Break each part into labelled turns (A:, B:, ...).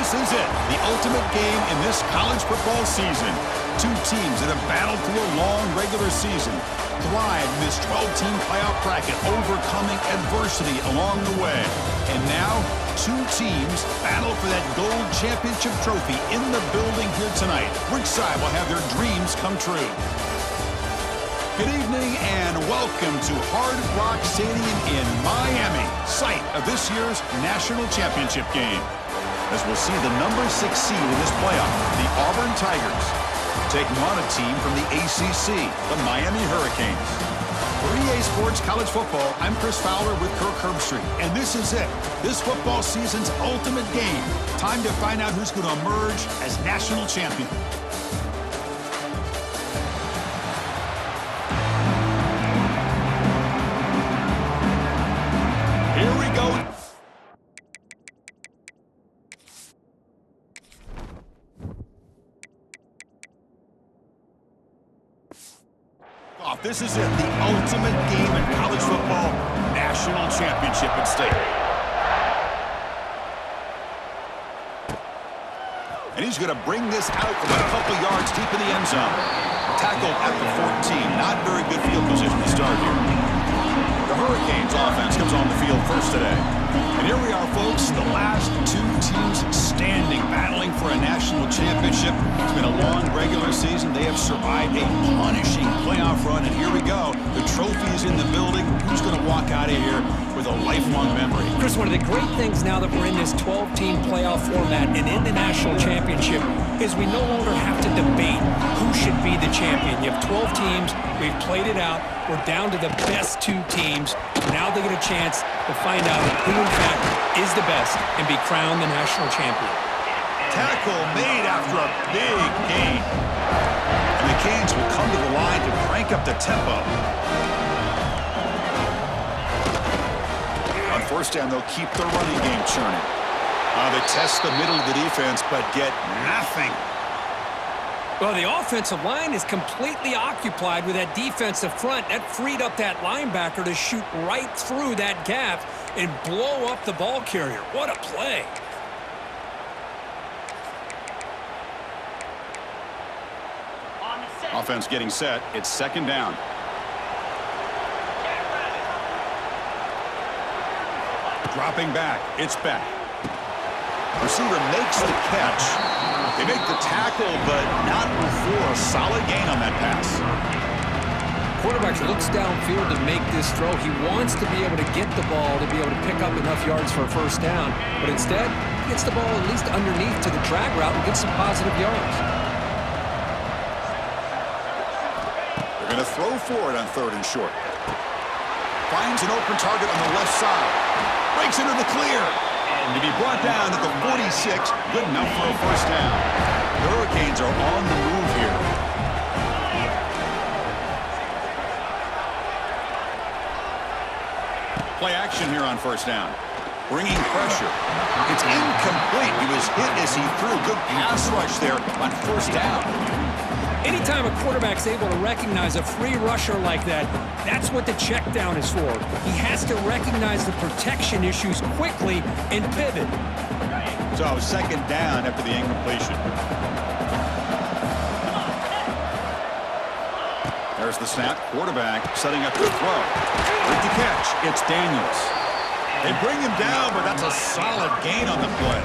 A: This is it, the ultimate game in this college football season. Two teams that have battled through a long regular season, thrived in this 12-team playoff bracket, overcoming adversity along the way. And now, two teams battle for that gold championship trophy in the building here tonight. Which side will have their dreams come true? Good evening and welcome to Hard Rock Stadium in Miami, site of this year's national championship game. As we'll see the number 6 seed in this playoff, the Auburn Tigers, taking on a team from the ACC, the Miami Hurricanes. For EA Sports College Football, I'm Chris Fowler with Kirk Herbstreit, and this is it, this football season's ultimate game. Time to find out who's going to emerge as national champion. Here we go. This is it, the ultimate game in college football, national championship at stake. And he's going to bring this out from a couple yards deep in the end zone. Tackled at the 14. Not very good field position to start here. The Hurricanes offense comes on the field first today. And here we are, folks, the last two teams standing, battling for a national championship. It's been a long regular season. They have survived a punishing playoff run, and here we go. The trophy is in the building. Who's going to walk out of here with a lifelong memory?
B: Chris, one of the great things now that we're in this 12-team playoff format and in the national championship is we no longer have to debate who should be the champion. You have 12 teams. We've played it out. We're down to the best two teams. Now they get a chance to find out who, in fact, is the best and be crowned the national champion.
A: Tackle made after a big gain. And the Canes will come to the line to crank up the tempo. On first down, they'll keep their running game churning. They test the middle of the defense, but get nothing.
B: Well, the offensive line is completely occupied with that defensive front. That freed up that linebacker to shoot right through that gap and blow up the ball carrier. What a play.
A: Offense getting set. It's second down. Dropping back. It's back. Receiver makes the catch. They make the tackle, but not before a solid gain on that pass.
B: Quarterback looks downfield to make this throw. He wants to be able to get the ball to be able to pick up enough yards for a first down, but instead, he gets the ball at least underneath to the drag route and gets some positive yards.
A: They're going to throw for it on third and short. Finds an open target on the left side. Breaks into the clear. And to be brought down at the 46, good enough for a first down. The Hurricanes are on the move here. Play action here on first down. Bringing pressure. It's incomplete. He was hit as he threw. Good pass rush there on first down.
B: Anytime a quarterback's able to recognize a free rusher like that, that's what the check down is for. He has to recognize the protection issues quickly and pivot.
A: So second down after the incompletion. There's the snap. Quarterback setting up the throw. With the catch, it's Daniels. They bring him down, but that's a solid gain on the play.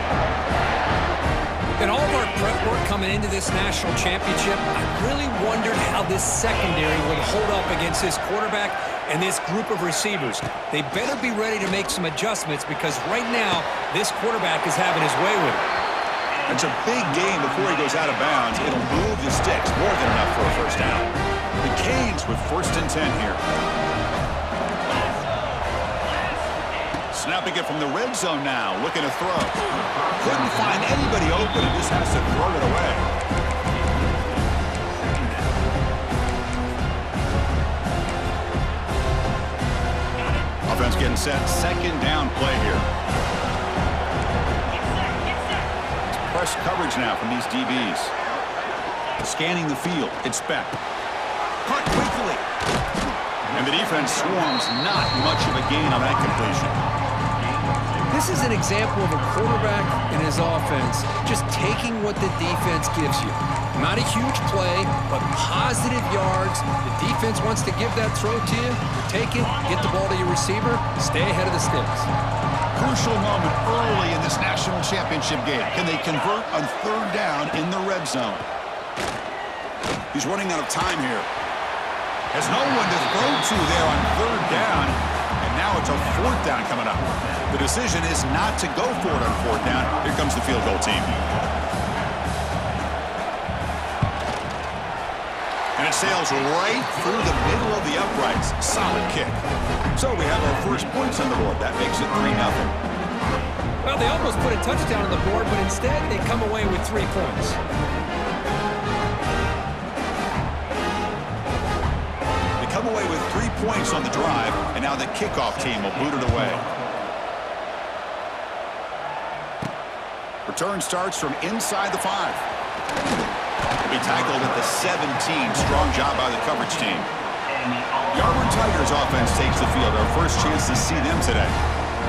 B: In all of our prep work coming into this national championship, I really wondered how this secondary would hold up against this quarterback and this group of receivers. They better be ready to make some adjustments because right now, this quarterback is having his way with it.
A: It's a big game before he goes out of bounds. It'll move the sticks more than enough for a first down. The Canes with first and 10 here. Snapping it from the red zone now, looking to throw. Couldn't find anybody open and just has to throw it away. Offense getting set, second down play here. Press coverage now from these DBs. Scanning the field, it's back. Caught quickly. And the defense swarms, not much of a gain on that completion.
B: This is an example of a quarterback and his offense just taking what the defense gives you. Not a huge play, but positive yards. The defense wants to give that throw to you. You take it, get the ball to your receiver, stay ahead of the sticks.
A: Crucial moment early in this national championship game. Can they convert on third down in the red zone? He's running out of time here. Has no one to throw to there on third down. And now it's a fourth down coming up. The decision is not to go for it on fourth down. Here comes the field goal team. And it sails right through the middle of the uprights. Solid kick. So we have our first points on the board. That makes it 3-0.
B: Well, they almost put a touchdown on the board, but instead they come away with 3 points.
A: They come away with 3 points on the drive, and now the kickoff team will boot it away. Return starts from inside the 5. Be tackled at the 17. Strong job by the coverage team. The Auburn Tigers offense takes the field. Our first chance to see them today.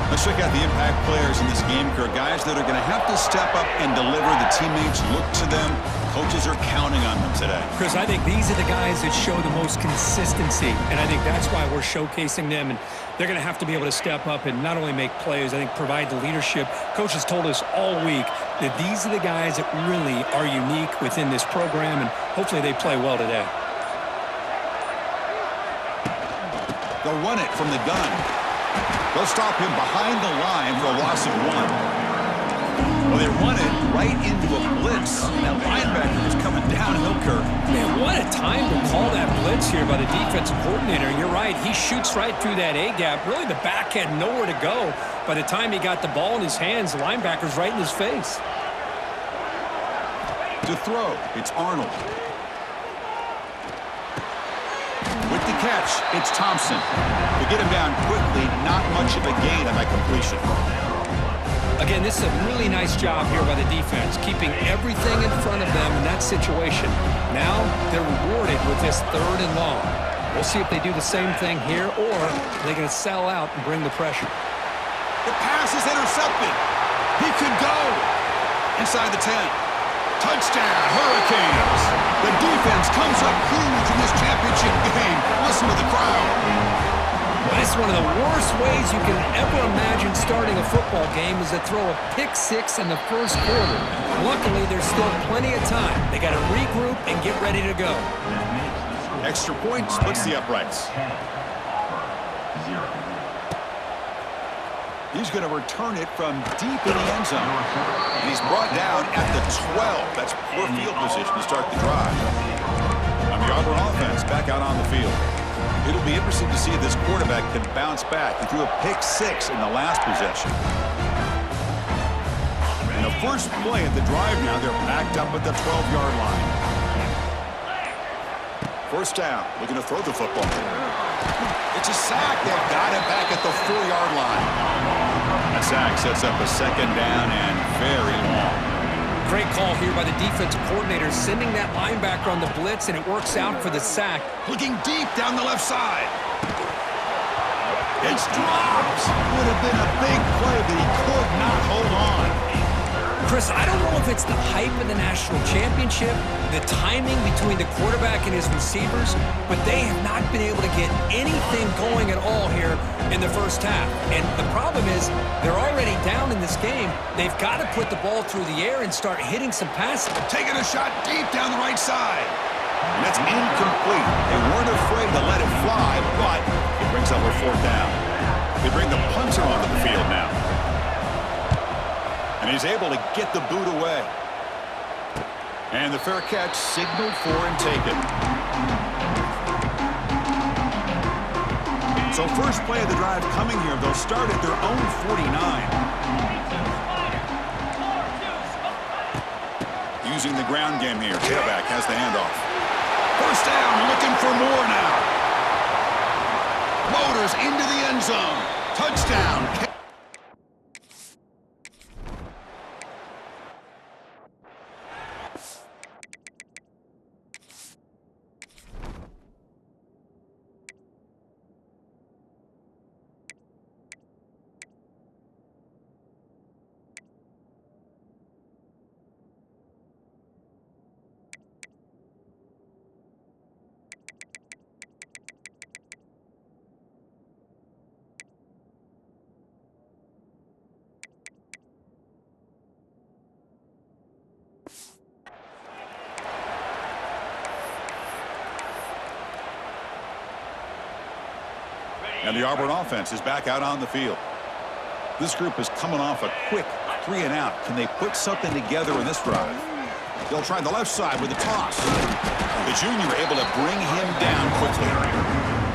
A: Let's check out the impact players in this game. There are guys that are going to have to step up and deliver. The teammates look to them. Coaches are counting on them today.
B: Chris, I think these are the guys that show the most consistency, and I think that's why we're showcasing them. And they're going to have to be able to step up and not only make plays, I think provide the leadership. Coaches told us all week that these are the guys that really are unique within this program, and hopefully they play well today.
A: They'll run it from the gun. They'll stop him behind the line for a loss of 1. Well, they run it right into a blitz. That linebacker is coming downhill, Kirk.
B: Man, what a time to call that blitz here by the defensive coordinator. You're right. He shoots right through that A-gap. Really, the back had nowhere to go. By the time he got the ball in his hands, the linebacker's right in his face.
A: To throw, it's Arnold. With the catch, it's Thompson. To get him down quickly, not much of a gain on that completion.
B: Again, this is a really nice job here by the defense, keeping everything in front of them in that situation. Now they're rewarded with this 3rd and long. We'll see if they do the same thing here, or they're going to sell out and bring the pressure.
A: The pass is intercepted. He could go inside the 10. Touchdown, Hurricanes. The defense comes up huge in this championship game. Listen to the crowd.
B: But it's one of the worst ways you can ever imagine starting a football game is to throw a pick-6 in the first quarter. Luckily, there's still plenty of time. They got to regroup and get ready to go.
A: Extra point splits the uprights. He's going to return it from deep in the end zone. And he's brought down at the 12. That's poor field position to start the drive. And the Auburn offense back out on the field. It'll be interesting to see if this quarterback can bounce back. He threw a pick-6 in the last possession. And the first play of the drive now, they're backed up at the 12-yard line. First down, looking to throw the football. It's a sack. They've got it back at the 4-yard line. That sack sets up a 2nd down and very long.
B: Great call here by the defensive coordinator, sending that linebacker on the blitz, and it works out for the sack.
A: Looking deep down the left side. It's dropped. Would have been a big play, but he could not hold on.
B: Chris, I don't know if it's the hype of the national championship, the timing between the quarterback and his receivers, but they have not been able to get anything going at all here in the first half. And the problem is they're already down in this game. They've got to put the ball through the air and start hitting some passes.
A: Taking a shot deep down the right side. And that's incomplete. They weren't afraid to let it fly, but it brings up a 4th down. They bring the punter onto the field now. And he's able to get the boot away. And the fair catch signaled for and taken. So first play of the drive coming here. They'll start at their own 49. Using the ground game here. Tailback has the handoff. First down, looking for more now. Motors into the end zone. Touchdown. And the Auburn offense is back out on the field. This group is coming off a quick 3-and-out. Can they put something together in this drive? They'll try the left side with a toss. The junior able to bring him down quickly.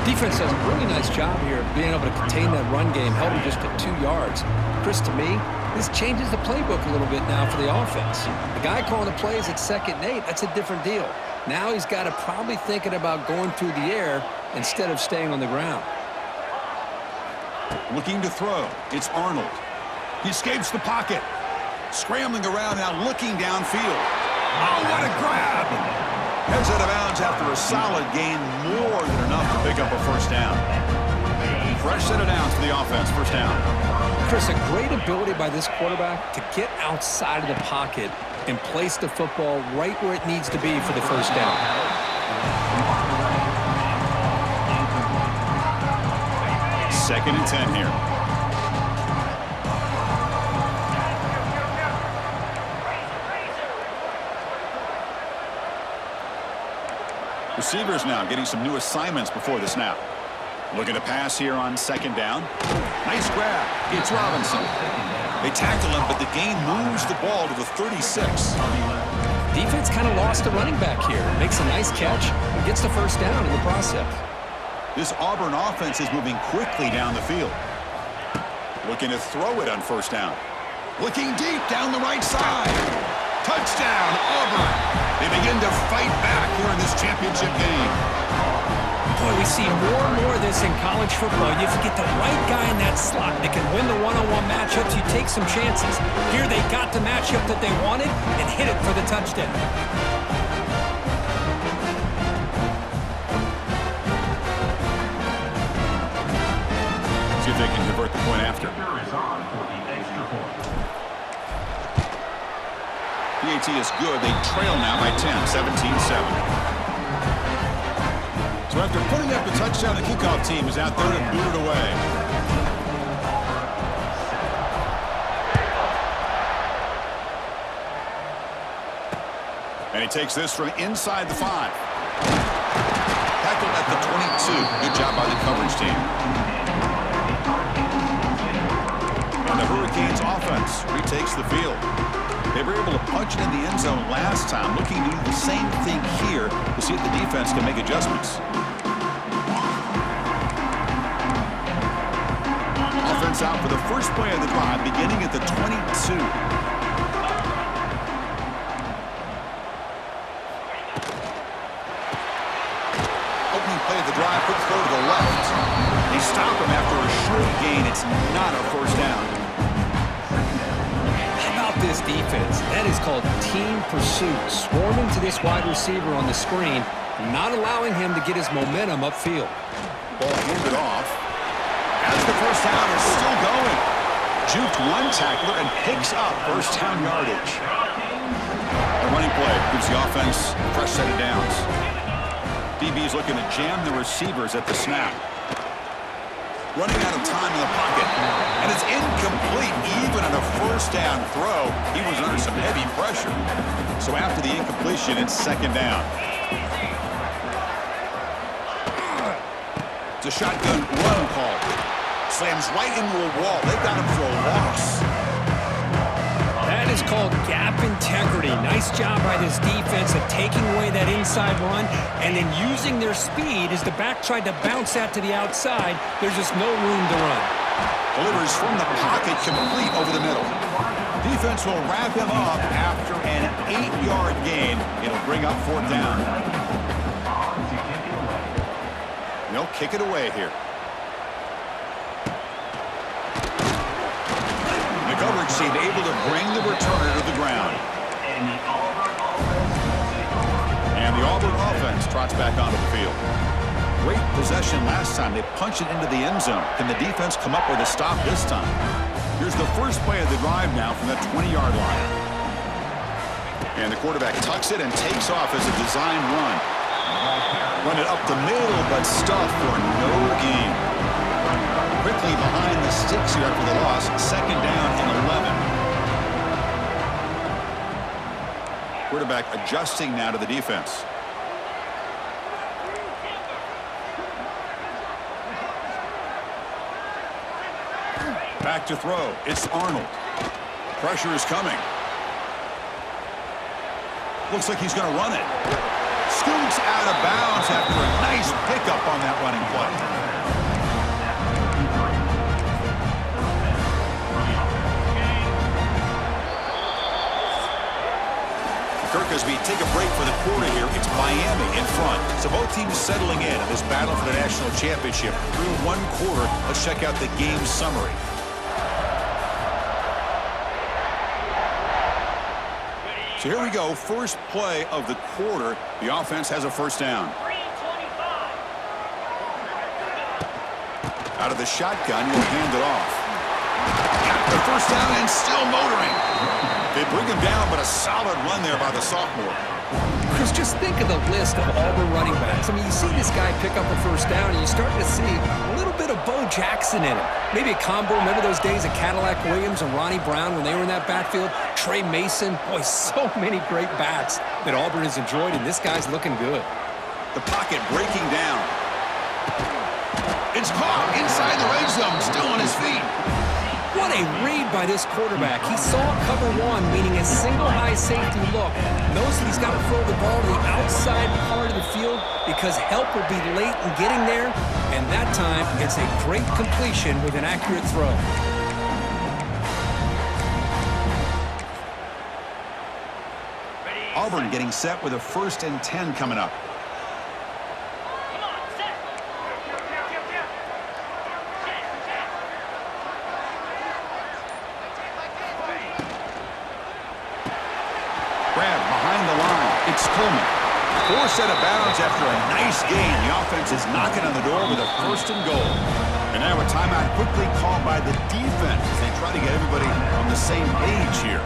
B: Defense does a really nice job here of being able to contain that run game, held him just at 2 yards. Chris, to me, this changes the playbook a little bit now for the offense. The guy calling the plays at 2nd and 8, that's a different deal. Now he's got to probably thinking about going through the air instead of staying on the ground.
A: Looking to throw. It's Arnold. He escapes the pocket. Scrambling around now, looking downfield. Oh, what a grab! Heads out of bounds after a solid gain, more than enough to pick up a first down. Fresh set of downs for the offense, first down.
B: Chris, a great ability by this quarterback to get outside of the pocket and place the football right where it needs to be for the first down.
A: Second and 10 here. Receivers now getting some new assignments before the snap. Looking to pass here on 2nd down. Nice grab. It's Robinson. They tackle him, but the gain moves the ball to the 36.
B: Defense kind of lost the running back here. Makes a nice catch and gets the first down in the process.
A: This Auburn offense is moving quickly down the field. Looking to throw it on first down. Looking deep down the right side. Touchdown, Auburn. They begin to fight back here in this championship game.
B: Boy, we see more and more of this in college football. You have to get the right guy in that slot. They can win the one-on-one matchups. You take some chances. Here they got the matchup that they wanted and hit it for the touchdown.
A: See if they can convert the point after. PAT is good. They trail now by 10, 17-7. So after putting up the touchdown, the kickoff team is out there to boot it away. And he takes this from inside the 5. Tackled at the 22. Good job by the coverage team. And the Hurricanes offense retakes the field. They were able to punch it in the end zone last time, looking to do the same thing here to see if the defense can make adjustments. Offense out for the first play of the drive, beginning at the 22. Opening play of the drive, quick throw to the left. They stop him after a short gain. It's not a first down.
B: This defense, that is called team pursuit. Swarming to this wide receiver on the screen, not allowing him to get his momentum upfield.
A: Ball handed off. As the first down is still going. Juked one tackler and picks up first down yardage. The running play gives the offense a fresh set of downs. DB's looking to jam the receivers at the snap. Running out of time in the pocket. And it's incomplete. Even on a first down throw, he was under some heavy pressure. So after the incompletion, it's 2nd down. It's a shotgun run call. Slams right into a wall. They've got him for a loss.
B: That is called gap integrity. Nice job by this defense at taking away that inside run and then using their speed as the back tried to bounce that to the outside. There's just no room to run.
A: Delivers from the pocket, complete over the middle. Defense will wrap him up after an 8-yard gain. It'll bring up 4th down. They'll kick it away here. The coverage team able to bring the returner to the ground. And the Auburn offense trots back onto the field. Great possession last time. They punch it into the end zone. Can the defense come up with a stop this time? Here's the first play of the drive now from that 20-yard line. And the quarterback tucks it and takes off as a design run. Run it up the middle, but stuffed for no gain. Quickly behind the sticks here after the loss. 2nd down and 11. Quarterback adjusting now to the defense. Back to throw. It's Arnold. Pressure is coming. Looks like he's going to run it. Scoots out of bounds after a nice pickup on that running play. Kirkosby take a break for the quarter here. It's Miami in front. So both teams settling in this battle for the national championship through one quarter. Let's check out the game summary. So here we go. First play of the quarter. The offense has a first down. Out of the shotgun, he'll hand it off. Got the first down and still motoring. They bring him down, but a solid run there by the sophomore.
B: Chris, just think of the list of Auburn running backs. I mean, you see this guy pick up a first down, and you're starting to see a little bit of Bo Jackson in him. Maybe a combo. Remember those days of Cadillac Williams and Ronnie Brown when they were in that backfield? Trey Mason. Boy, so many great backs that Auburn has enjoyed, and this guy's looking good.
A: The pocket breaking down. It's caught inside the red zone, still on his feet.
B: What a read by this quarterback. He saw cover one, meaning a single high safety look. Knows that he's got to throw the ball to the outside part of the field because help will be late in getting there. And that time, it's a great completion with an accurate throw.
A: Auburn getting set with a 1st and 10 coming up. It's Coleman. Forced out of bounds after a nice gain. The offense is knocking on the door with a 1st and goal. And now a timeout quickly called by the defense as they try to get everybody on the same page here.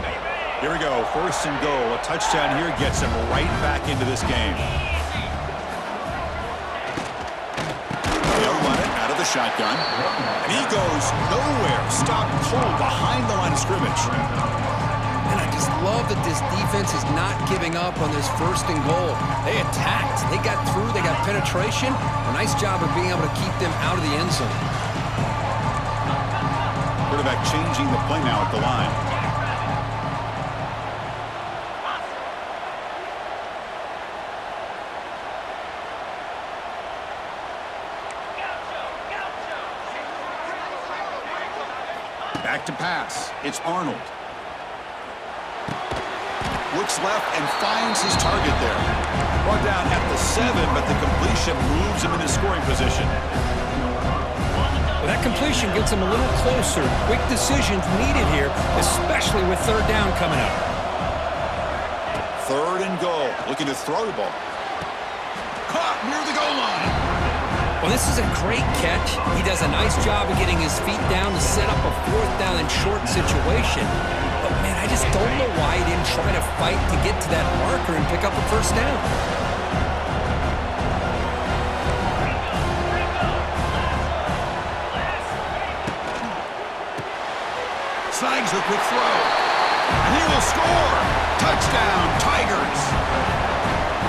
A: Here we go, 1st and goal. A touchdown here gets them right back into this game. They'll run it out of the shotgun. And he goes nowhere. Stopped cold behind the line of scrimmage.
B: And I just love that this defense is not giving up on this 1st and goal. They attacked. They got through. They got penetration. A nice job of being able to keep them out of the end zone.
A: Quarterback changing the play now at the line. Back to pass. It's Arnold. Looks left and finds his target there. Brought down at the 7, but the completion moves him into scoring position.
B: Well, that completion gets him a little closer. Quick decisions needed here, especially with 3rd down coming up.
A: 3rd and goal. Looking to throw the ball. Caught near the goal line.
B: Well, this is a great catch. He does a nice job of getting his feet down to set up a 4th down and short situation. But, man, I just don't know why he didn't try to fight to get to that marker and pick up a 1st down.
A: Snags a quick throw. And he will score. Touchdown, Tigers.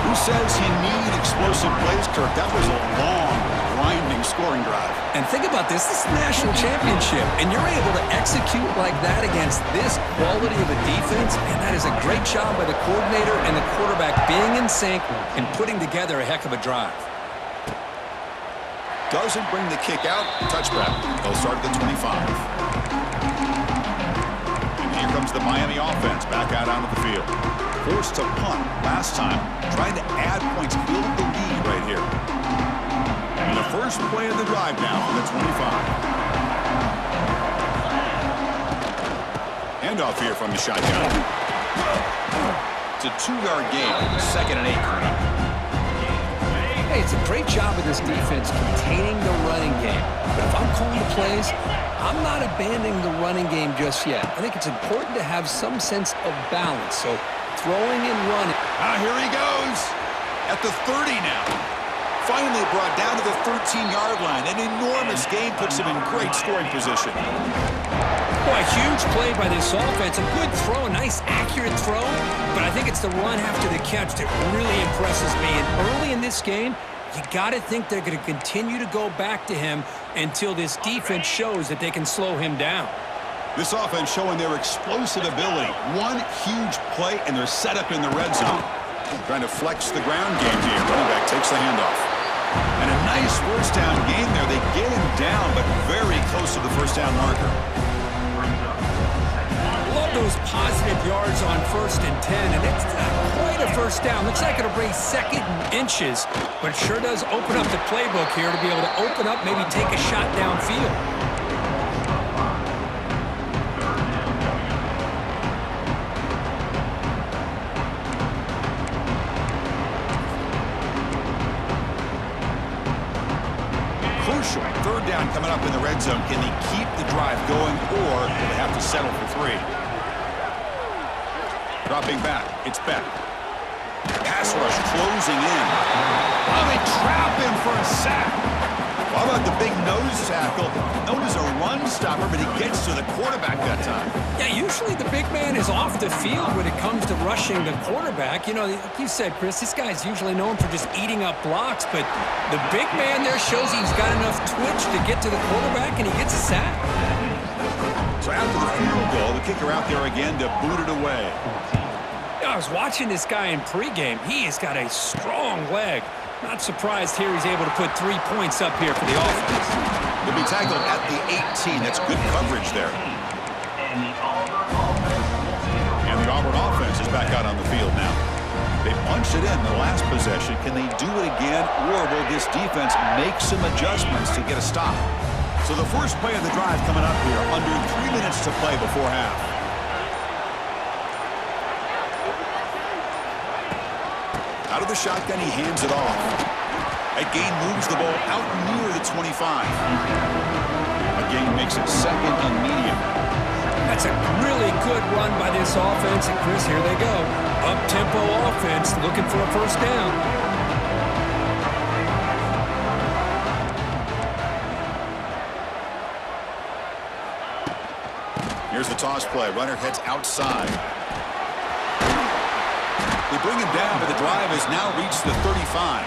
A: Who says you need explosive plays, Kirk? That was a long, grinding scoring drive.
B: And think about this. This is the national championship, and you're able to execute like that against this quality of a defense, and that is a great job by the coordinator and the quarterback being in sync and putting together a heck of a drive.
A: Doesn't bring the kick out. Touchback. They'll start at the 25. And here comes the Miami offense back out onto the field. Forced to punt last time. Trying to add points, build the lead right here. And the first play of the drive now from the 25. Handoff here from the shotgun. It's a 2-yard gain. 2nd and 8 coming up.
B: Hey, it's a great job of this defense containing the running game. But if I'm calling the plays, I'm not abandoning the running game just yet. I think it's important to have some sense of balance. So throwing and running.
A: Here he goes. At the 30 now. Finally brought down to the 13-yard line. An enormous gain puts him in great scoring position.
B: Boy, a huge play by this offense. A good throw, a nice accurate throw. But I think it's the run after the catch that really impresses me. And early in this game, You got to think they're going to continue to go back to him until this defense shows that they can slow him down.
A: This offense showing their explosive ability. One huge play, and they're set up in the red zone. Trying to flex the ground game here. Running back takes the handoff. And a nice first down gain there. They get him down, but very close to the first down marker.
B: Love those positive yards on 1st and 10, and it's not quite a first down. Looks like it'll bring 2nd and inches, but it sure does open up the playbook here to be able to open up, maybe take a shot downfield.
A: Crucial. 3rd down coming up in the red zone. Can they keep the drive going, or will they have to settle for 3? Dropping back. It's Beck. Pass rush closing in. Oh, they trap him for a sack. How about the big nose tackle? Known as a run stopper, but he gets to the quarterback that time.
B: Yeah, usually the big man is off the field when it comes to rushing the quarterback. You know, like you said, Chris, this guy's usually known for just eating up blocks, but the big man there shows he's got enough twitch to get to the quarterback, and he gets a sack.
A: So after the field goal, the kicker out there again to boot it away.
B: I was watching this guy in pregame. He has got a strong leg. Not surprised here he's able to put 3 points up here for the offense.
A: He'll be tackled at the 18. That's good coverage there. And the Auburn offense is back out on the field now. They punched it in the last possession. Can they do it again, or will this defense make some adjustments to get a stop? So the first play of the drive coming up here, under 3 minutes to play before half. Out of the shotgun, he hands it off. That gain moves the ball out near the 25. A gain makes it 2nd and medium.
B: That's a really good run by this offense. And, Chris, here they go. Up-tempo offense looking for a first down.
A: Here's the toss play. Runner heads outside. They bring him down, but the drive has now reached the 35.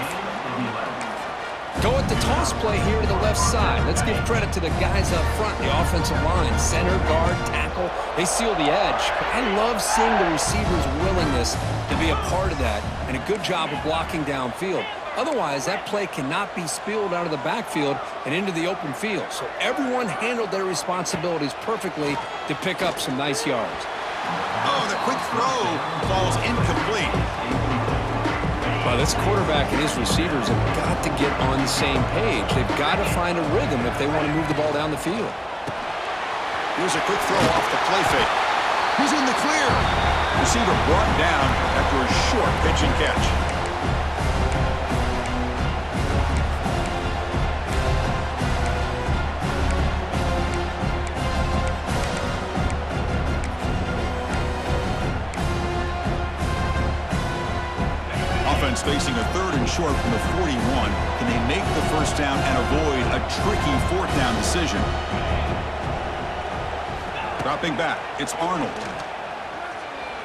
B: Go at the toss play here to the left side. Let's give credit to the guys up front, the offensive line. Center, guard, tackle, they seal the edge. But I love seeing the receivers' willingness to be a part of that, and a good job of blocking downfield. Otherwise, that play cannot be spilled out of the backfield and into the open field. So everyone handled their responsibilities perfectly to pick up some nice yards.
A: Oh, the quick throw falls incomplete.
B: Well, this quarterback and his receivers have got to get on the same page. They've got to find a rhythm if they want to move the ball down the field.
A: Here's a quick throw off the play fake. He's in the clear. Receiver brought down after a short pitch and catch. Facing a 3rd and short from the 41. Can they make the first down and avoid a tricky 4th down decision? Dropping back, it's Arnold.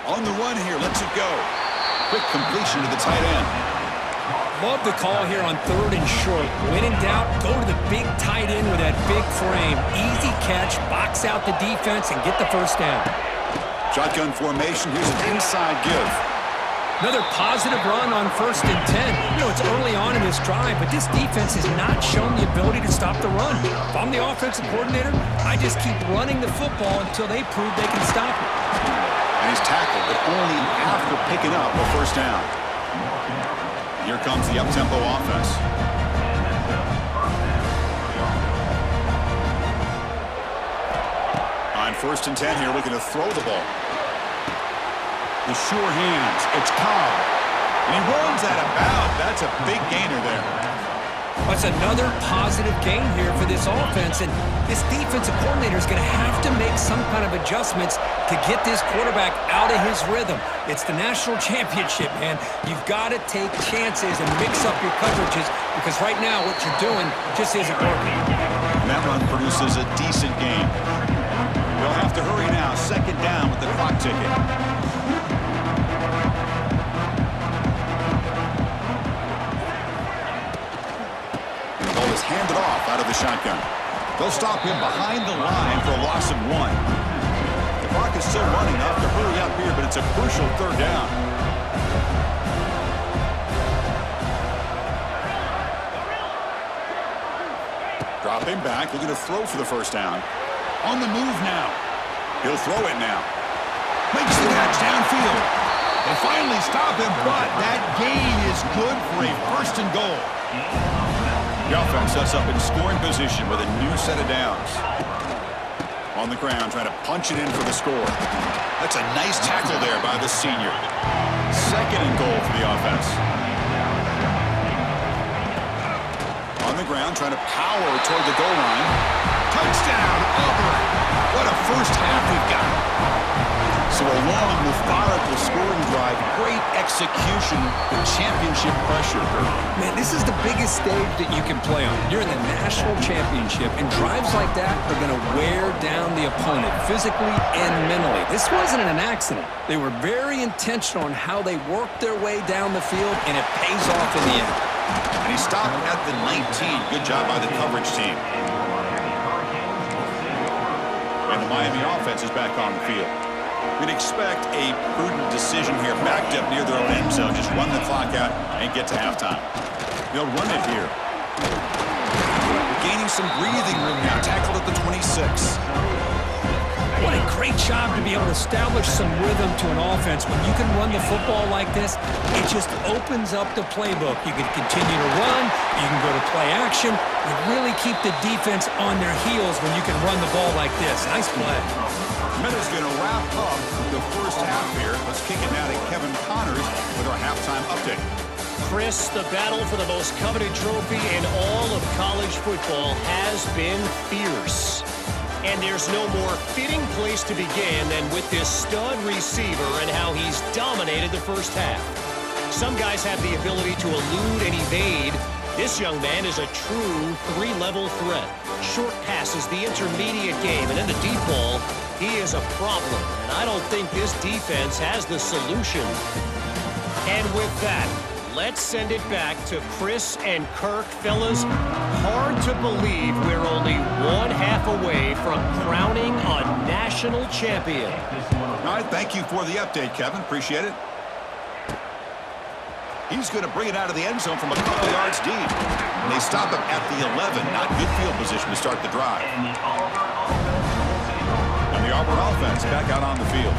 A: On the run here, lets it go. Quick completion to the tight end.
B: Love the call here on 3rd and short. When in doubt, go to the big tight end with that big frame. Easy catch, box out the defense, and get the first down.
A: Shotgun formation, here's an inside give.
B: Another positive run on 1st and 10. You know, it's early on in this drive, but this defense has not shown the ability to stop the run. If I'm the offensive coordinator, I just keep running the football until they prove they can stop it.
A: And he's tackled, but only after picking up a first down. Here comes the up-tempo offense. On 1st and 10 here, looking to throw the ball. The sure hands. It's Cobb. And he runs out of bounds. That's a big gainer there.
B: That's another positive gain here for this offense. And this defensive coordinator is going to have to make some kind of adjustments to get this quarterback out of his rhythm. It's the national championship, man. You've got to take chances and mix up your coverages because right now what you're doing just isn't working.
A: And that run produces a decent gain. They'll have to hurry now. 2nd down with the clock ticking. ball is handed off out of the shotgun. They'll stop him behind the line for a loss of 1. The clock is still running. They'll have to hurry up here, but it's a crucial third down. Dropping back, looking to throw for the first down. On the move now. He'll throw it now. Makes the catch downfield. They finally stop him, but that gain is good for a first and goal. The offense sets up in scoring position with a new set of downs. On the ground, trying to punch it in for the score. That's a nice tackle there by the senior. Second and goal for the offense. On the ground, trying to power toward the goal line. Touchdown, Auburn. What a first half we've got. So a long, methodical scoring drive. Great execution with championship pressure.
B: Man, this is the biggest stage that you can play on. You're in the national championship, and drives like that are going to wear down the opponent physically and mentally. This wasn't an accident. They were very intentional on how they worked their way down the field, and it pays off in the end.
A: And he stopped at the 19. Good job by the coverage team. And the Miami offense is back on the field. We'd expect a prudent decision here, backed up near their own end zone. Just run the clock out and get to halftime. They'll run it here. Gaining some breathing room now. Tackled at the 26.
B: What a great job to be able to establish some rhythm to an offense. When you can run the football like this, it just opens up the playbook. You can continue to run. You can go to play action. You really keep the defense on their heels when you can run the ball like this. Nice play.
A: Minute's going to wrap up the first half here. Let's kick it now to Kevin Connors with our halftime update.
C: Chris, the battle for the most coveted trophy in all of college football has been fierce. And there's no more fitting place to begin than with this stud receiver and how he's dominated the first half. Some guys have the ability to elude and evade. This young man is a true three-level threat. Short passes, the intermediate game, and then the deep ball. He is a problem, and I don't think this defense has the solution. And with that, let's send it back to Chris and Kirk. Fellas, hard to believe we're only one half away from crowning a national champion.
A: All right, thank you for the update, Kevin. Appreciate it. He's going to bring it out of the end zone from a couple yards deep. And they stop him at the 11. Not good field position to start the drive. And the Auburn offense back out on the field.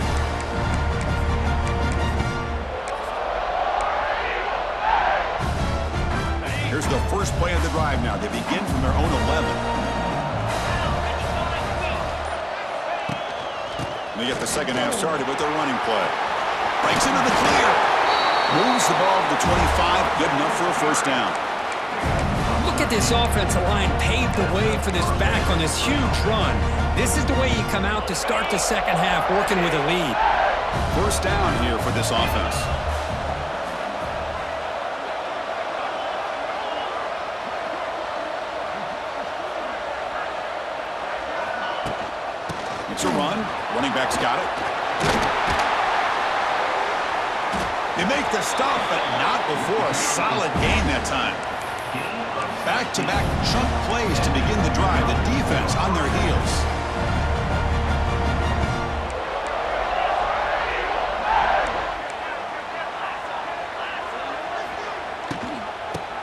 A: Here's the first play of the drive now. They begin from their own 11. And they get the second half started with their running play. Breaks into the clear. Moves the ball to the 25. Good enough for a first down.
B: Look at this offensive line paved the way for this back on this huge run. This is the way you come out to start the second half, working with a lead.
A: First down here for this offense. It's a run. Running back's got it. They make the stop, but not before a solid gain that time. Back-to-back chunk plays to begin the drive. The defense on their heels.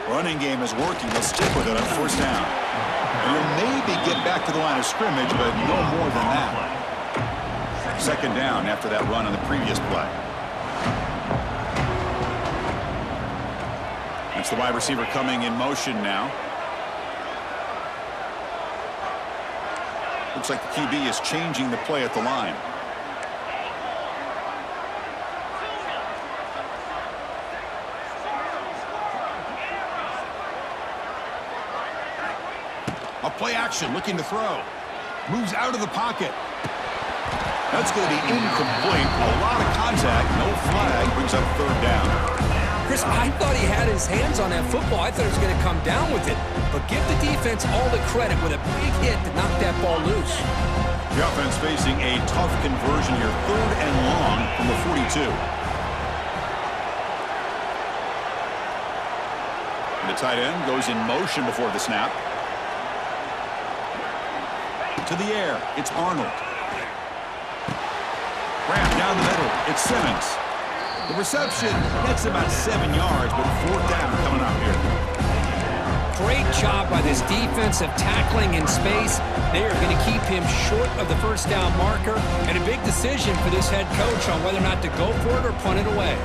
A: Running game is working. They'll stick with it on first down. And they'll maybe get back to the line of scrimmage, but no more than that. Second down after that run on the previous play. It's the wide receiver coming in motion now. Looks like the QB is changing the play at the line. A play action, looking to throw. Moves out of the pocket. That's going to be incomplete. A lot of contact, no flag, brings up third down.
B: Chris, I thought he had his hands on that football. I thought he was going to come down with it. But give the defense all the credit with a big hit to knock that ball loose.
A: The offense facing a tough conversion here. Third and long from the 42. The tight end goes in motion before the snap. To the air, it's Arnold. Grab down the middle, it's Simmons. The reception, that's about 7 yards, but 4th down coming up here.
B: Great job by this defense of tackling in space. They are going to keep him short of the 1st down marker, and a big decision for this head coach on whether or not to go for it or punt it away.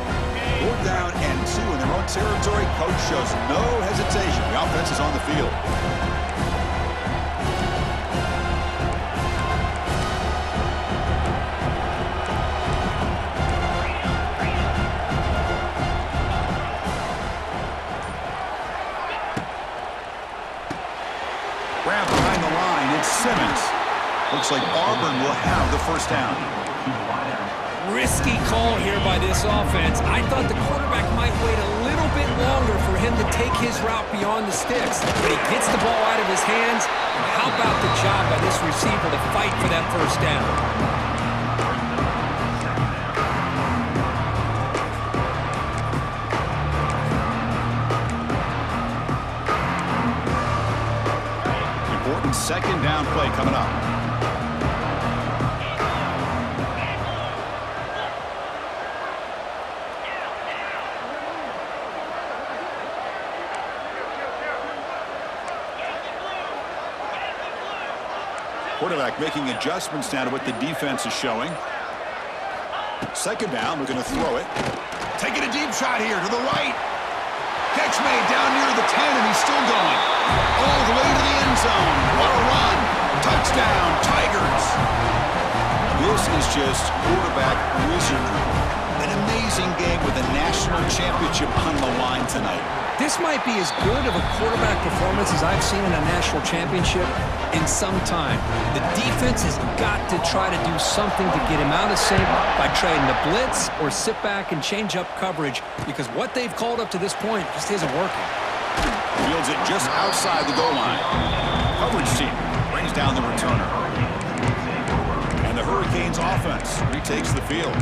A: 4th down and 2 in their own territory. Coach shows no hesitation. The offense is on the field. Grab behind the line. It's Simmons. Looks like Auburn will have the 1st down.
B: Risky call here by this offense. I thought the quarterback might wait a little bit longer for him to take his route beyond the sticks. But he gets the ball out of his hands. And how about the job by this receiver to fight for that 1st down? Important 2nd down play coming up. Quarterback making adjustments now to what the defense is showing. 2nd down, we're going to throw it. Taking a deep shot here to the right. Catch made down near the 10, and he's still going. All the way to the end zone. What a run. Touchdown, Tigers. This is just quarterback wizardry. An amazing game with a national championship on the line tonight. This might be as good of a quarterback performance as I've seen in a national championship in some time. The defense has got to try to do something to get him out of sync by trading the blitz or sit back and change up coverage, because what they've called up to this point just isn't working.
A: Fields it just outside the goal line. Coverage team brings down the returner. And the Hurricanes offense retakes the field.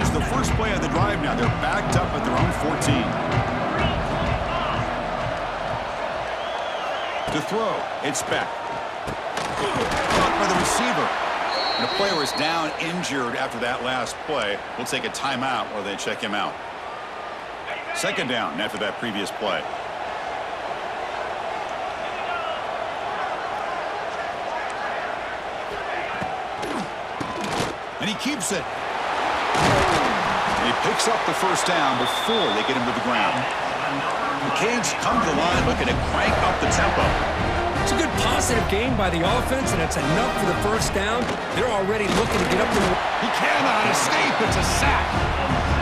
A: The first play of the drive now. They're backed up at their own 14. To throw, it's Beck. Caught by the receiver. And the player is down injured after that last play. We'll take a timeout while they check him out. 2nd down after that previous play. And he keeps it. He picks up the 1st down before they get him to the ground. The Canes come to the line looking to crank up the tempo.
B: It's a good positive game by the offense, and it's enough for the 1st down. They're already looking to get up to the...
A: He cannot escape. It's a sack.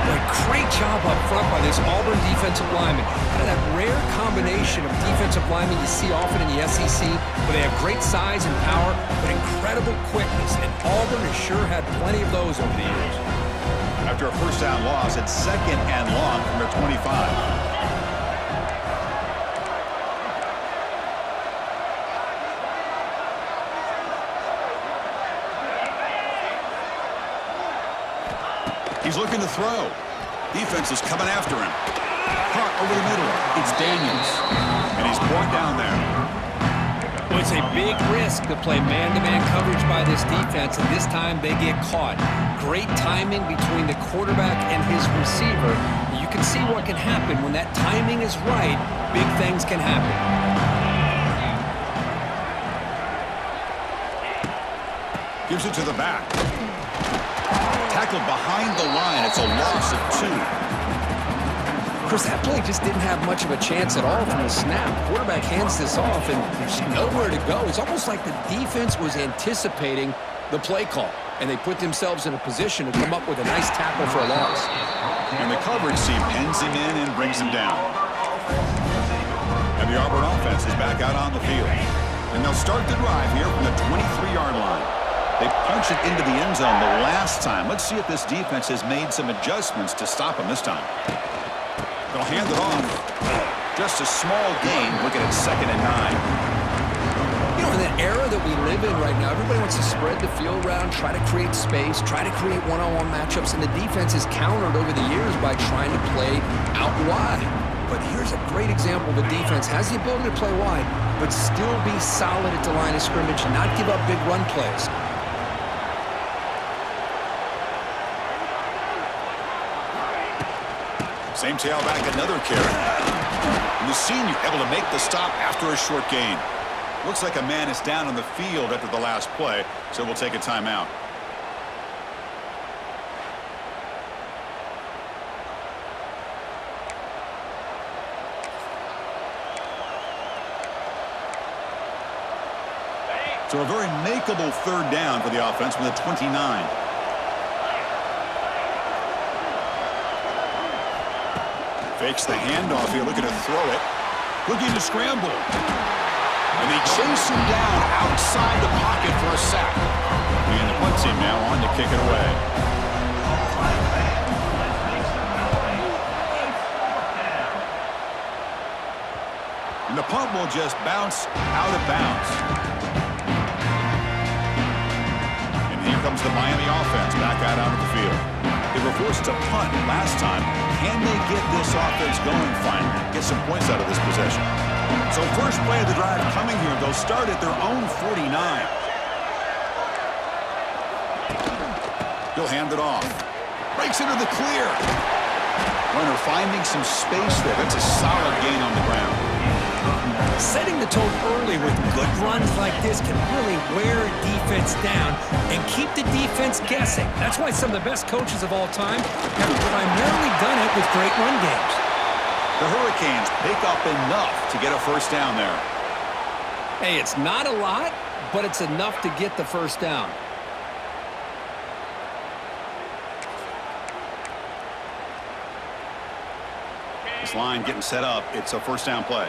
B: A great job up front by this Auburn defensive lineman. Kind of that rare combination of defensive linemen you see often in the SEC, where they have great size and power, but incredible quickness. And Auburn has sure had plenty of those over the years.
A: After a 1st down loss, it's 2nd and long from their 25. He's looking to throw. Defense is coming after him. Caught over the middle. It's Daniels. And he's brought down there.
B: Well, it's a big risk to play man-to-man coverage by this defense, and this time they get caught. Great timing between the quarterback and his receiver. You can see what can happen when that timing is right. Big things can happen.
A: Gives it to the back. Tackled behind the line. It's a loss of 2.
B: Chris, that play just didn't have much of a chance at all from the snap. Quarterback hands this off, and there's nowhere to go. It's almost like the defense was anticipating the play call, and they put themselves in a position to come up with a nice tackle for a loss.
A: And the coverage team pens him in and brings him down. And the Auburn offense is back out on the field. And they'll start the drive here from the 23-yard line. They punch it into the end zone the last time. Let's see if this defense has made some adjustments to stop him this time. They'll hand it off. Just a small gain. Looking at 2nd and 9.
B: You know, in the era that we live in right now, everybody wants to spread the field around, try to create space, try to create one-on-one matchups, and the defense is countered over the years by trying to play out wide. But here's a great example of a defense has the ability to play wide, but still be solid at the line of scrimmage and not give up big run plays.
A: Same tailback, another carry. And the senior able to make the stop after a short gain. Looks like a man is down on the field after the last play, so we'll take a timeout. So a very makeable third down for the offense from the 29. Fakes the handoff here, looking to throw it. Looking to scramble. And they chase him down outside the pocket for a sack. And the punt team now on to kick it away. And the punt will just bounce out of bounds. And here comes the Miami offense back out onto the field. They were forced to punt last time. Can they get this offense going finally? Get some points out of this possession. So first play of the drive coming here. They'll start at their own 49. He'll hand it off. Breaks into the clear. Runner finding some space there. That's a solid gain on the ground.
B: Setting the tone early with good runs like this can really wear a defense down and keep the defense guessing. That's why some of the best coaches of all time have primarily done it with great run games.
A: The Hurricanes pick up enough to get a first down there.
B: Hey, it's not a lot, but it's enough to get the first down.
A: This line getting set up. It's a first down play.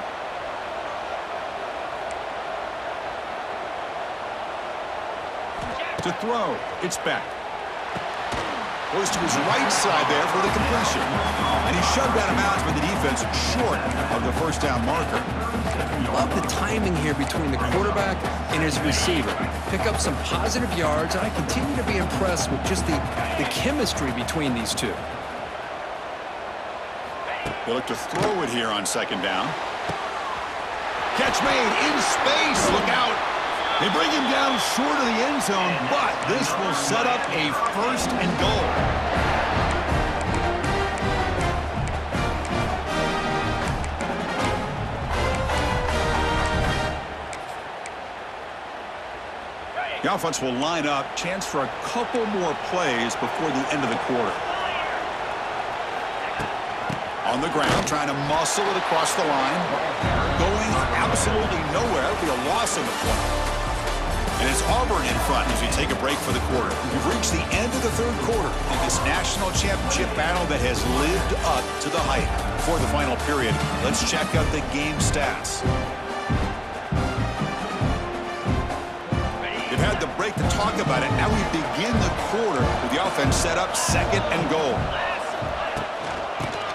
A: To throw, it's back. Goes to his right side there for the completion. And he shoved out of bounds with the defense short of the first down marker.
B: Love the timing here between the quarterback and his receiver. Pick up some positive yards, and I continue to be impressed with just the chemistry between these two.
A: They look to throw it here on second down. Catch made in space. Look out. They bring him down short of the end zone, but this will set up a first and goal. The offense will line up. Chance for a couple more plays before the end of the quarter. On the ground, trying to muscle it across the line. Going absolutely nowhere. It'll be a loss of the play. And it's Auburn in front as we take a break for the quarter. We've reached the end of the third quarter in this national championship battle that has lived up to the hype. For the final period, let's check out the game stats. They've had the break to talk about it. Now we begin the quarter with the offense set up second and goal.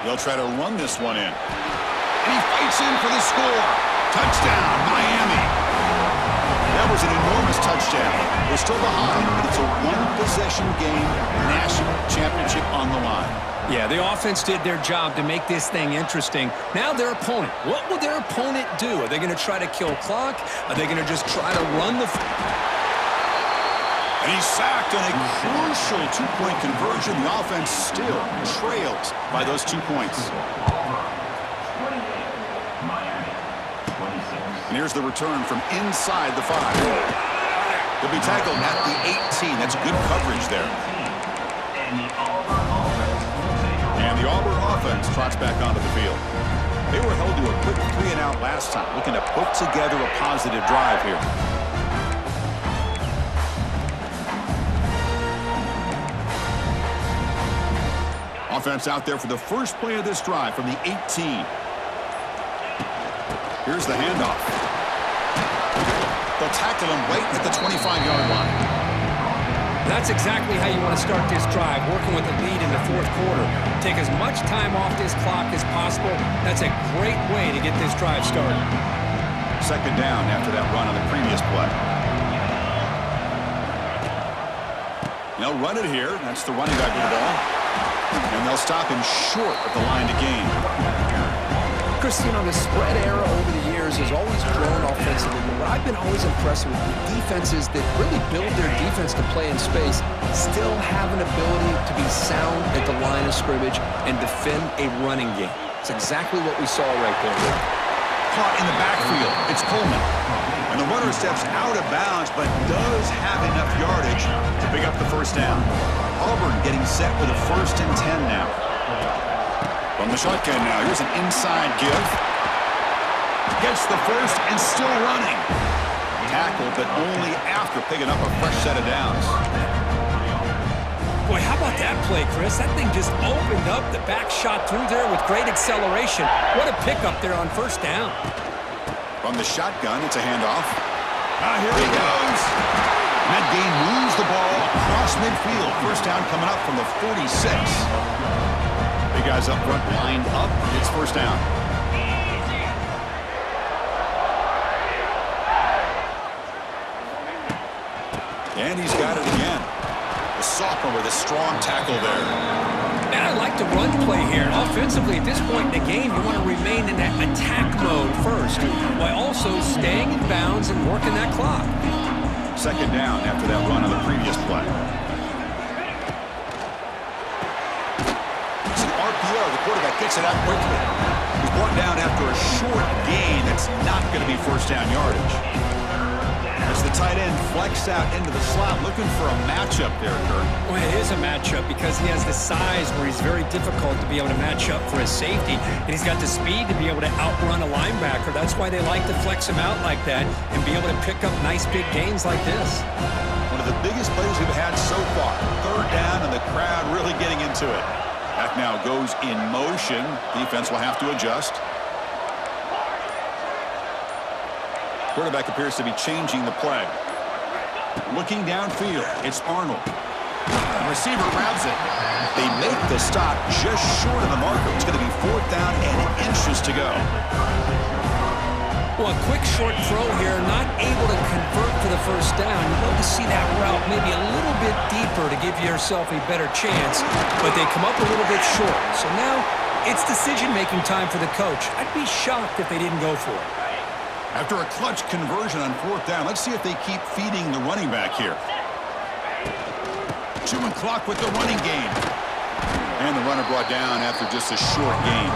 A: They'll try to run this one in. And he fights in for the score. Touchdown, Miami. That was an enormous touchdown. They're still behind, but it's a one-possession game, national championship on the line.
B: Yeah, the offense did their job to make this thing interesting. Now their opponent. What will their opponent do? Are they going to try to kill clock? Are they going to just try to run the...
A: And he's sacked on a crucial two-point conversion. The offense still trails by those 2 points. And here's the return from inside the 5. He'll be tackled at the 18. That's good coverage there. And the Auburn offense trots back onto the field. They were held to a quick 3-and-out last time, looking to put together a positive drive here. Offense out there for the first play of this drive from the 18. Here's the handoff. They'll tackle him right at the 25-yard line.
B: That's exactly how you want to start this drive, working with the lead in the fourth quarter. Take as much time off this clock as possible. That's a great way to get this drive started.
A: Second down after that run on the previous play. They'll run it here. That's the running back with the ball. And they'll stop him short of the line to gain.
D: Chris, you know, the spread era over the years has always grown offensively, but what I've been always impressed with the defenses that really build their defense to play in space still have an ability to be sound at the line of scrimmage and defend a running game. It's exactly what we saw right there.
A: Caught in the backfield. It's Coleman. And the runner steps out of bounds, but does have enough yardage to pick up the first down. Auburn getting set with a 1st and 10 now. From the shotgun now, here's an inside give. Gets the first and still running. Tackled, but only after picking up a fresh set of downs.
B: Boy, how about that play, Chris? That thing just opened up. The back shot through there with great acceleration. What a pickup there on first down.
A: From the shotgun, it's a handoff. Here he goes. And that gain moves the ball across midfield. First down coming up from the 46. Big guys up front lined up. It's first down. And he's got it again. The sophomore with a strong tackle there.
B: And I like the run play here. Offensively, at this point in the game, you want to remain in that attack mode first, while also staying in bounds and working that clock.
A: Second down after that run on the previous play. It's an RPO. The quarterback gets it out quickly. He's brought down after a short gain that's not going to be first down yardage. As the tight end flexed out into the slot, looking for a matchup there, Kurt.
B: Well, it is a matchup because he has the size where he's very difficult to be able to match up for his safety, and he's got the speed to be able to outrun a linebacker. That's why they like to flex him out like that and be able to pick up nice big gains like this.
A: One of the biggest plays we've had so far. Third down, and the crowd really getting into it. Back now goes in motion. Defense will have to adjust. Quarterback appears to be changing the play. Looking downfield, it's Arnold. The receiver grabs it. They make the stop just short of the marker. It's going to be 4th down and inches to go.
B: Well, a quick short throw here, not able to convert for the first down. You'd love to see that route maybe a little bit deeper to give yourself a better chance, but they come up a little bit short. So now it's decision-making time for the coach. I'd be shocked if they didn't go for it.
A: After a clutch conversion on 4th down, let's see if they keep feeding the running back here. Chewing clock with the running game. And the runner brought down after just a short gain.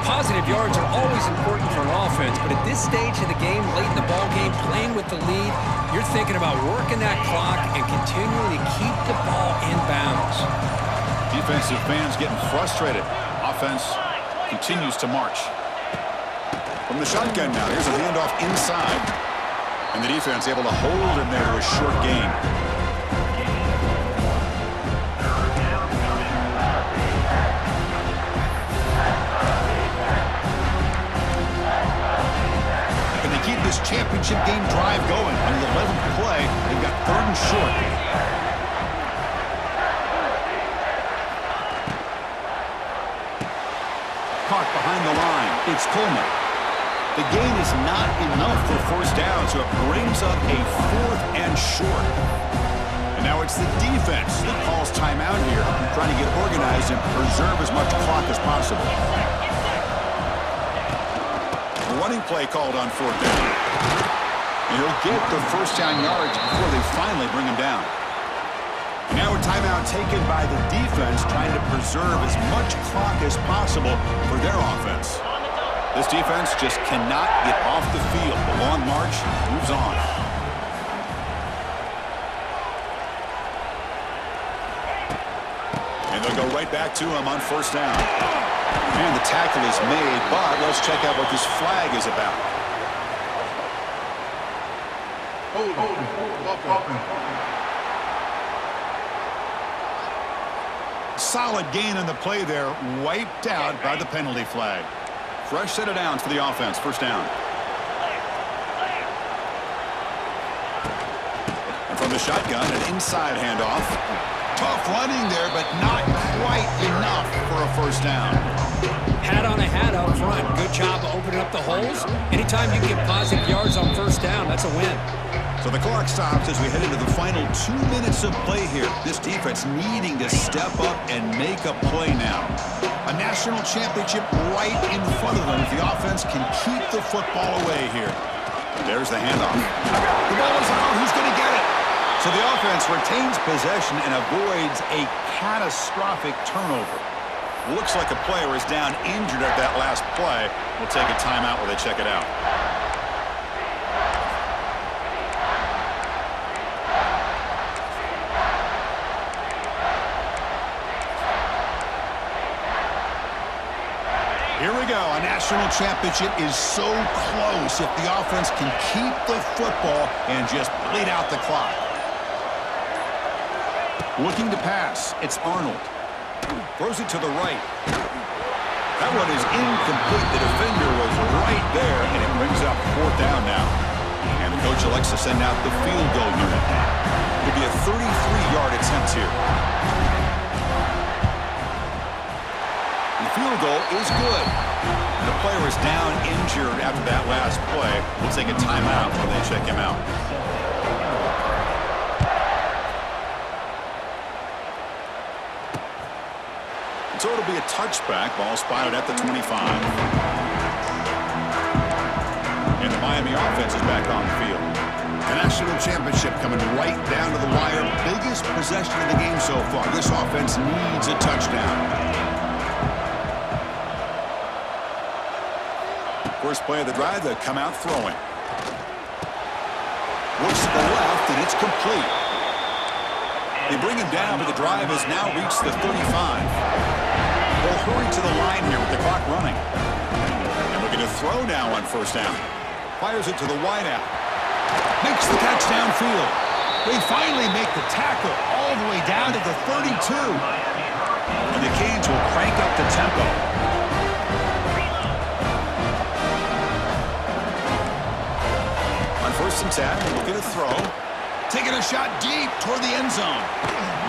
B: Positive yards are always important for an offense, but at this stage of the game, late in the ball game, playing with the lead, you're thinking about working that clock and continuing to keep the ball in bounds.
A: Defensive fans getting frustrated. Offense continues to march. From the shotgun now, here's a handoff inside. And the defense able to hold him there to a short gain. Can they keep this championship game drive going? On the 11th play, they've got 3rd and short. Caught behind the line. It's Coleman. The gain is not enough for first down, so it brings up a 4th and short. And now it's the defense that calls timeout here, trying to get organized and preserve as much clock as possible. A running play called on 4th down. And he'll get the first down yards before they finally bring him down. And now a timeout taken by the defense, trying to preserve as much clock as possible for their offense. This defense just cannot get off the field. The long march moves on. And they'll go right back to him on first down. And the tackle is made, but let's check out what this flag is about. Solid gain in the play there, wiped out by the penalty flag. Fresh set of downs for the offense. First down. And from the shotgun, an inside handoff. Tough running there, but not quite enough for a first down.
B: Hat on a hat up front. Good job opening up the holes. Anytime you can get positive yards on first down, that's a win.
A: So the clock stops as we head into the final 2 minutes of play here. This defense needing to step up and make a play now. A national championship right in front of them if the offense can keep the football away here. There's the handoff. The ball is out. Who's going to get it? So the offense retains possession and avoids a catastrophic turnover. Looks like a player is down injured at that last play. We'll take a timeout while they check it out. Here we go. A national championship is so close if the offense can keep the football and just bleed out the clock. Looking to pass. It's Arnold. Throws it to the right. That one is incomplete. The defender was right there, and it brings up fourth down now. And the coach elects to send out the field goal unit. It'll be a 33-yard attempt here. The field goal is good. The player is down injured after that last play. We'll take a timeout while they check him out. So it'll be a touchback. Ball spotted at the 25. And the Miami offense is back on the field. A national championship coming right down to the wire. Biggest possession of the game so far. This offense needs a touchdown. First play of the drive, they come out throwing. Looks to the left, and it's complete. They bring him down, but the drive has now reached the 35. They'll hurry to the line here with the clock running. And looking to throw now on first down. Fires it to the wideout. Makes the catch downfield. They finally make the tackle all the way down to the 32. And the Canes will crank up the tempo. On first and 10, looking to throw. Taking a shot deep toward the end zone.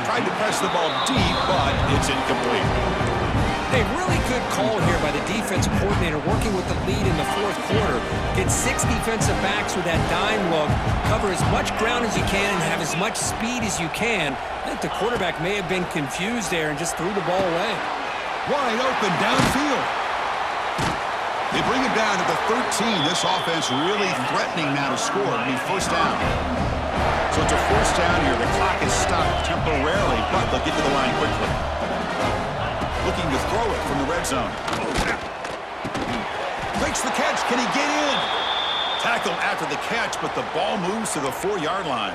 A: Tried to press the ball deep, but it's incomplete.
B: A really good call here by the defensive coordinator working with the lead in the fourth quarter. Get 6 defensive backs with that dime look. Cover as much ground as you can and have as much speed as you can. I think the quarterback may have been confused there and just threw the ball away.
A: Wide open downfield. They bring it down to the 13. This offense really threatening now to score. It'll be first down. So it's a first down here. The clock is stopped temporarily, but they'll get to the line quickly. Looking to throw it from the red zone. Makes the catch. Can he get in? Tackle after the catch, but the ball moves to the 4-yard line.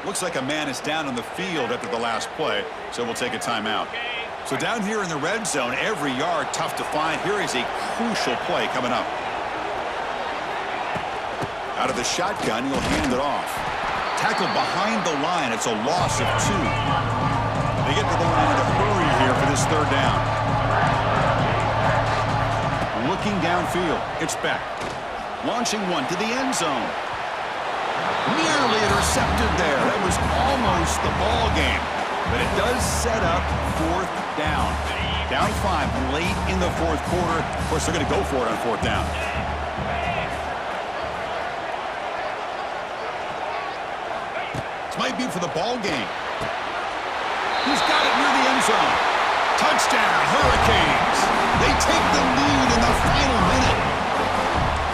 A: Looks like a man is down on the field after the last play, so we'll take a timeout. So down here in the red zone, every yard tough to find. Here is a crucial play coming up. Out of the shotgun, he'll hand it off. Tackle behind the line. It's a loss of 2. They get to the line in a hurry here for this third down. Looking downfield. It's Beck. Launching one to the end zone. Nearly intercepted there. That was almost the ball game. But it does set up fourth down. Down 5 late in the fourth quarter. Of course, they're going to go for it on fourth down. This might be for the ball game. He's got it near the end zone. Touchdown, Hurricanes. They take the lead in the final minute.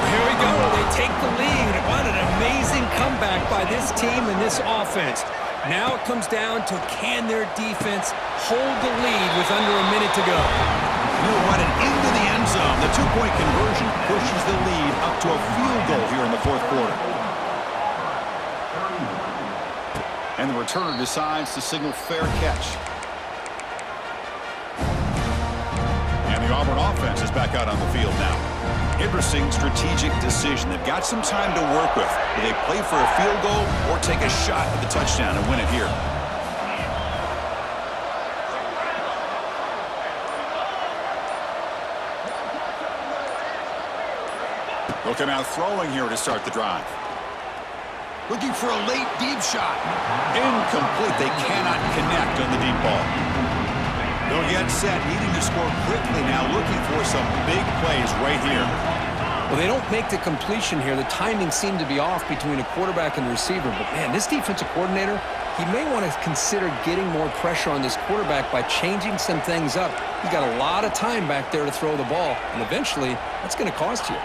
B: Here we go. They take the lead. What an amazing comeback by this team and this offense. Now it comes down to can their defense hold the lead with under a minute to go.
A: You're running into the end zone. The 2-point conversion pushes the lead up to a field goal here in the fourth quarter. And the returner decides to signal fair catch. And the Auburn offense is back out on the field now. Interesting strategic decision. They've got some time to work with. Will they play for a field goal or take a shot at the touchdown and win it here? They'll come out throwing here to start the drive. looking for a late deep shot. Incomplete. They cannot connect on the deep ball. They'll get set, needing to score quickly now, looking for some big plays right here.
D: Well, they don't make the completion here. The timing seemed to be off between a quarterback and the receiver. But, man, this defensive coordinator, he may want to consider getting more pressure on this quarterback by changing some things up. He's got a lot of time back there to throw the ball, and eventually that's going to cost you.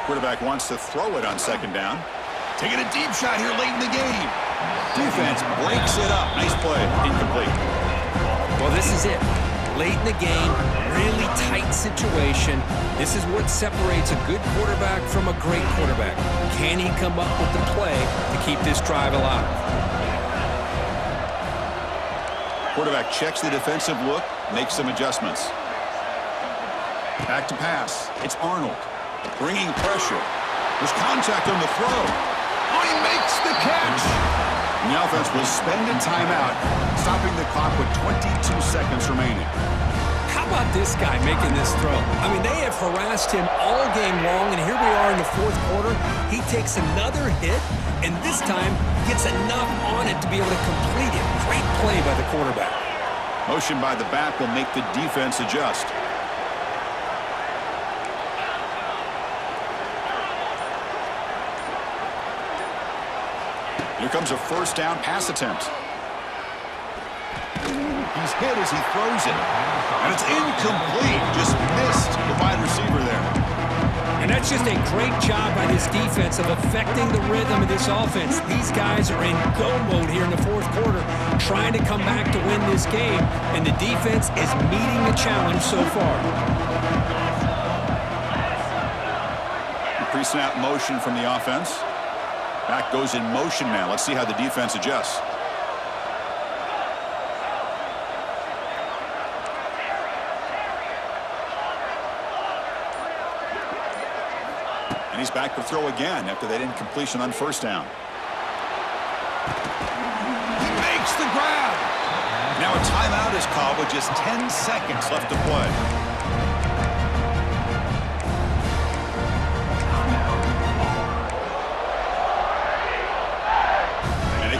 A: Quarterback wants to throw it on second down. Taking a deep shot here late in the game. Defense breaks it up. Nice play. Incomplete.
D: Well, this is it. Late in the game, really tight situation. This is what separates a good quarterback from a great quarterback. Can he come up with the play to keep this drive alive?
A: Quarterback checks the defensive look, makes some adjustments. Back to pass. It's Arnold. Bringing pressure. There's contact on the throw. Oh, he makes the catch. And the offense will spend a timeout, stopping the clock with 22 seconds remaining.
B: How about this guy making this throw? I mean, they have harassed him all game long, and here we are in the fourth quarter. He takes another hit, and this time gets enough on it to be able to complete it. Great play by the quarterback.
A: Motion by the back will make the defense adjust. Here comes a first down pass attempt. He's hit as he throws it. And it's incomplete. Just missed the wide receiver there.
B: And that's just a great job by this defense of affecting the rhythm of this offense. These guys are in go mode here in the fourth quarter, trying to come back to win this game, and the defense is meeting the challenge so far.
A: Pre-snap motion from the offense. Back goes in motion now. Let's see how the defense adjusts. And he's back to throw again after that incompletion on first down. He makes the grab. Now a timeout is called with just 10 seconds left to play.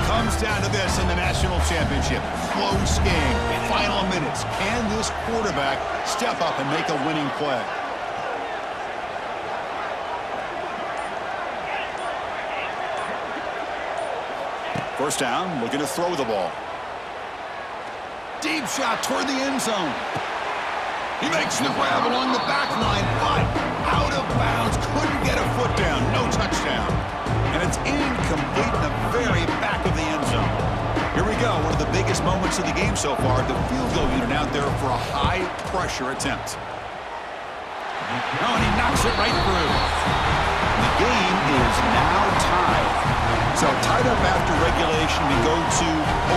A: Comes down to this in the national championship. Close game. Final minutes. Can this quarterback step up and make a winning play? First down, looking to throw the ball. Deep shot toward the end zone. He makes the grab along the back line, but out of bounds. Couldn't get a foot down. No touchdown. And it's incomplete in the very back of the end zone. Here we go, one of the biggest moments of the game so far. The field goal unit out there for a high-pressure attempt. Oh, and he knocks it right through. The game is now tied. So tied up after regulation, we go to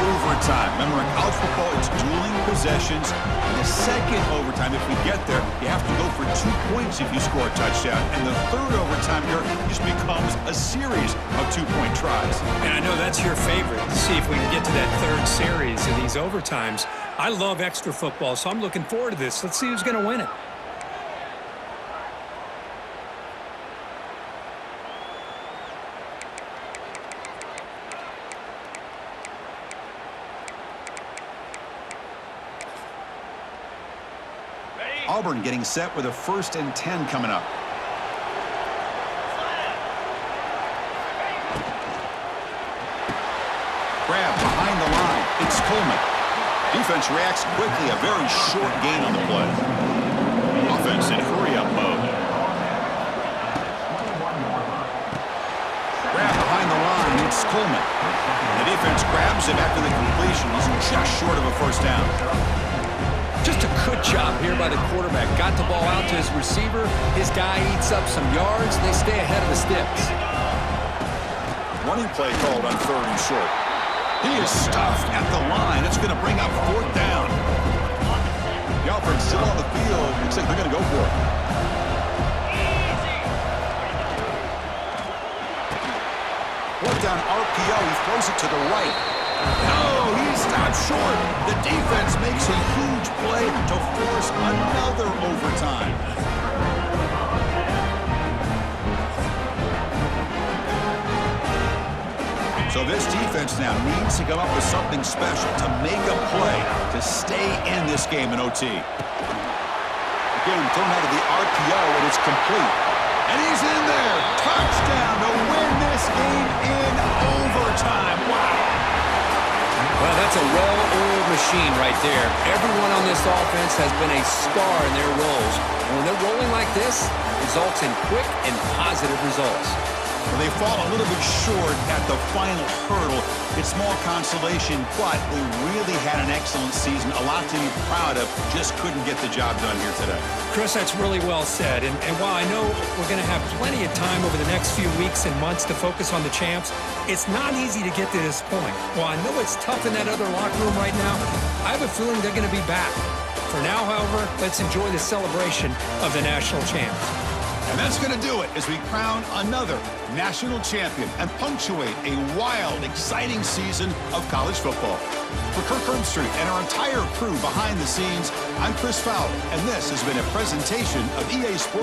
A: overtime. Remember, in college football, it's dueling possessions. In the second overtime, if we get there, you have to go for 2 points if you score a touchdown. And the third overtime here just becomes a series of 2-point tries.
B: And I know that's your favorite, to see if we can get to that third series in these overtimes. I love extra football, so I'm looking forward to this. Let's see who's going to win it.
A: Auburn getting set with a 1st and 10 coming up. Grab behind the line. It's Coleman. Defense reacts quickly. A very short gain on the play. Offense in hurry-up mode. Grab behind the line. It's Coleman. The defense grabs him after the completion. He's just short of a first down.
D: Just a good job here by the quarterback. Got the ball out to his receiver. His guy eats up some yards, and they stay ahead of the sticks.
A: Running play called on 3rd and short. He is stuffed at the line. It's going to bring up 4th down. The offense still on the field. Looks like they're going to go for it. Fourth down RPO. He throws it to the right. No, he stopped short. The defense makes a huge play to force another overtime. So this defense now needs to come up with something special to make a play to stay in this game in OT. Again, thrown out of the RPO, and it's complete. And he's in there. Touchdown to win this game in overtime. Wow.
D: Well, that's a well-oiled machine right there. Everyone on this offense has been a star in their roles. And when they're rolling like this, results in quick and positive results.
A: Well, they fall a little bit short at the final hurdle. It's small consolation, but they really had an excellent season. A lot to be proud of. Just couldn't get the job done here today.
B: Chris, that's really well said. And while I know we're going to have plenty of time over the next few weeks and months to focus on the champs, it's not easy to get to this point. While I know it's tough in that other locker room right now, I have a feeling they're going to be back. For now, however, let's enjoy the celebration of the national champs.
A: And that's going to do it as we crown another national champion and punctuate a wild, exciting season of college football. For Kirk Herbstreit and our entire crew behind the scenes, I'm Chris Fowler, and this has been a presentation of EA Sports.